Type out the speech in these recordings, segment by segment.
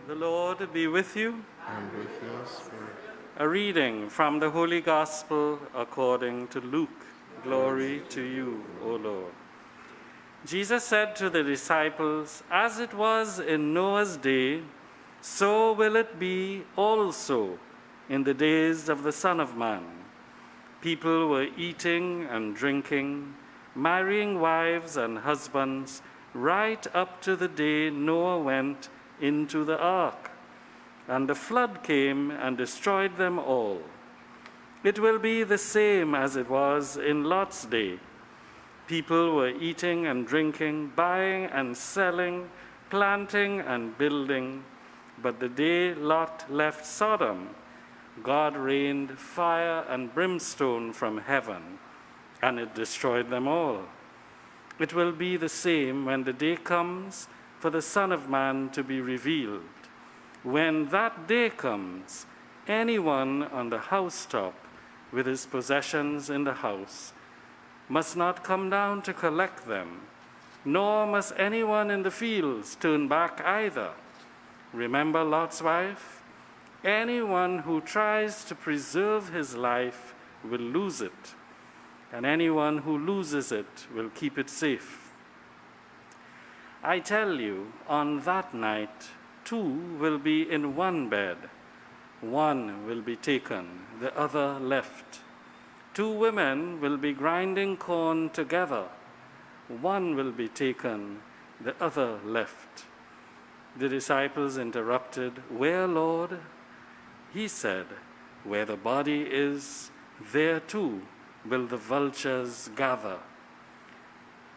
The Lord be with you. And with your spirit. A reading from the Holy Gospel according to Luke. Glory to you, O Lord. Jesus said to the disciples, "As it was in Noah's day, so will it be also in the days of the Son of Man. People were eating and drinking, marrying wives and husbands, right up to the day Noah went into the ark, and the flood came and destroyed them all. It will be the same as it was in Lot's day. People were eating and drinking, buying and selling, planting and building. But the day Lot left Sodom, God rained fire and brimstone from heaven, and it destroyed them all. It will be the same when the day comes for the Son of Man to be revealed. When that day comes, anyone on the housetop with his possessions in the house must not come down to collect them, nor must anyone in the fields turn back either. Remember Lot's wife? Anyone who tries to preserve his life will lose it, and anyone who loses it will keep it safe. I tell you, on that night, two will be in one bed. One will be taken, the other left. Two women will be grinding corn together. One will be taken, the other left." The disciples interrupted, "Where, Lord?" He said, "Where the body is, there too will the vultures gather."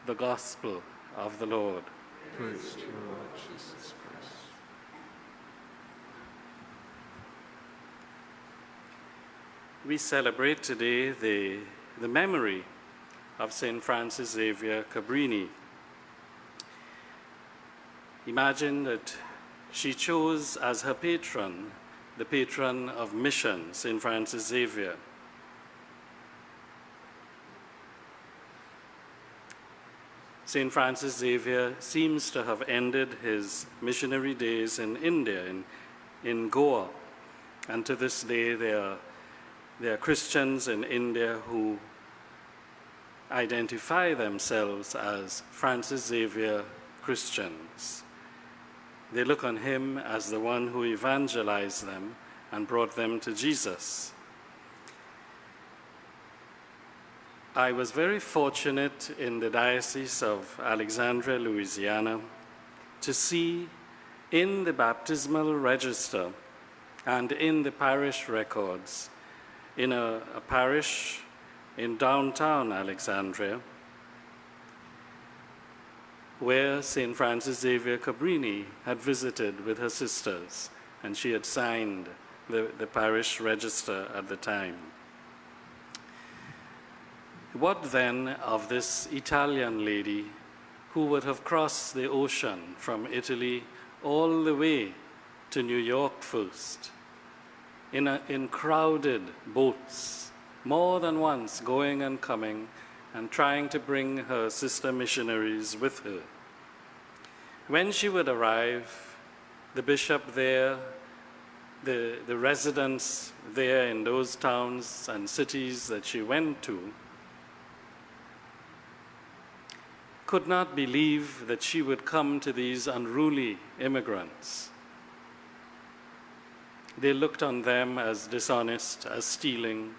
The Gospel of the Lord. Praise to you, Lord Jesus Christ. We celebrate today the memory of St. Francis Xavier Cabrini. Imagine that she chose as her patron the patron of mission, St. Francis Xavier. St. Francis Xavier seems to have ended his missionary days in India, in Goa. And to this day, there are Christians in India who identify themselves as Francis Xavier Christians. They look on him as the one who evangelized them and brought them to Jesus. I was very fortunate in the Diocese of Alexandria, Louisiana, to see in the baptismal register and in the parish records, in a parish in downtown Alexandria, where St. Francis Xavier Cabrini had visited with her sisters, and she had signed the parish register at the time. What then of this Italian lady who would have crossed the ocean from Italy all the way to New York first, in crowded boats, more than once going and coming and trying to bring her sister missionaries with her? When she would arrive, the bishop there, the residents there in those towns and cities that she went to, could not believe that she would come to these unruly immigrants. They looked on them as dishonest, as stealing.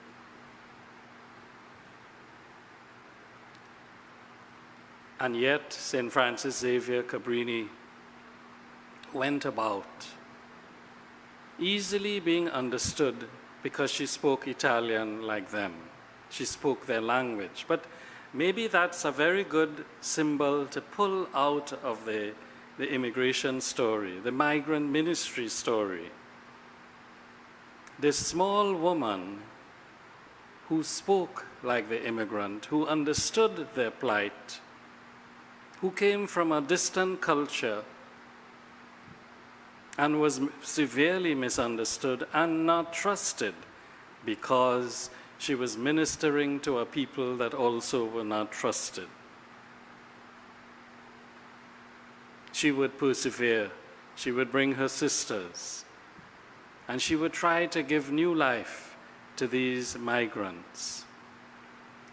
And yet, St. Francis Xavier Cabrini went about, easily being understood because she spoke Italian like them. She spoke their language. But maybe that's a very good symbol to pull out of the immigration story, the migrant ministry story. This small woman who spoke like the immigrant, who understood their plight, who came from a distant culture and was severely misunderstood and not trusted because she was ministering to a people that also were not trusted. She would persevere. she would bring her sisters, and she would try to give new life to these migrants,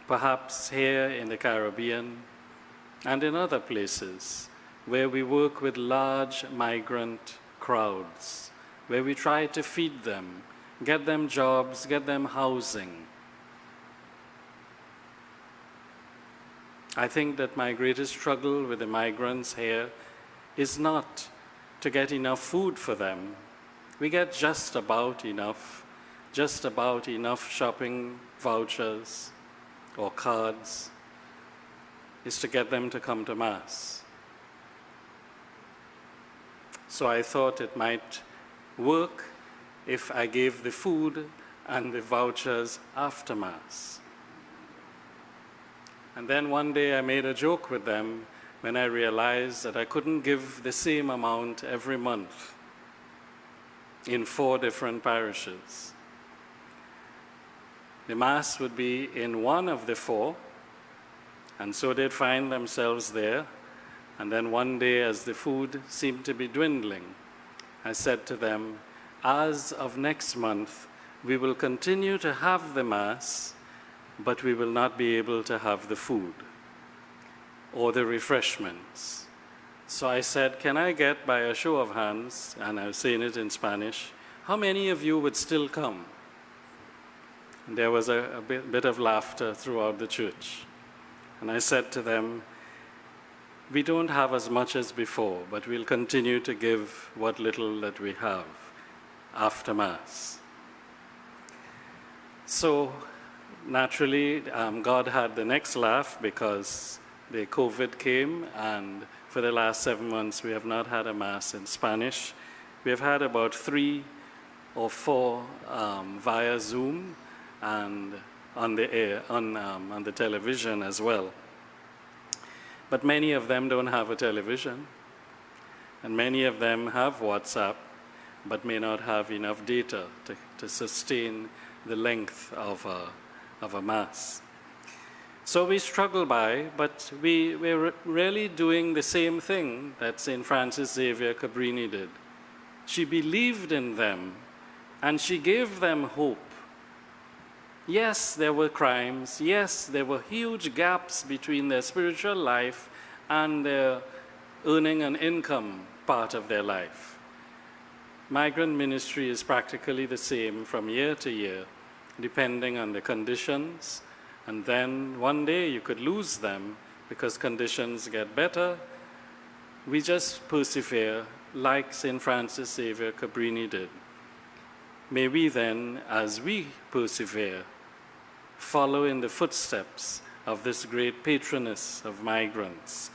perhaps here in the Caribbean and in other places where we work with large migrant crowds, where we try to feed them, get them jobs, get them housing. I think that my greatest struggle with the migrants here is not to get enough food for them. We get just about enough shopping vouchers or cards, is to get them to come to Mass. So I thought it might work if I gave the food and the vouchers after Mass. And then one day I made a joke with them when I realized that I couldn't give the same amount every month in 4 different parishes. The Mass would be in one of the 4, and so they'd find themselves there. And then one day, as the food seemed to be dwindling, I said to them, as of next month, we will continue to have the Mass, but we will not be able to have the food or the refreshments. So I said, can I get, by a show of hands, and I was saying it in Spanish, how many of you would still come? And there was a bit of laughter throughout the church. And I said to them, we don't have as much as before, but we'll continue to give what little that we have after Mass. So naturally, God had the next laugh because the COVID came, and for the last 7 months we have not had a Mass in Spanish. We have had about 3 or 4 via Zoom and on the air, on the television as well. But many of them don't have a television, and many of them have WhatsApp, but may not have enough data to sustain the length of a Mass. So we struggle by, but we're really doing the same thing that St. Francis Xavier Cabrini did. She believed in them, and she gave them hope. Yes, there were crimes. Yes, there were huge gaps between their spiritual life and their earning an income part of their life. Migrant ministry is practically the same from year to year, depending on the conditions. And then one day you could lose them because conditions get better. We just persevere like St. Francis Xavier Cabrini did. May we then, as we persevere, follow in the footsteps of this great patroness of migrants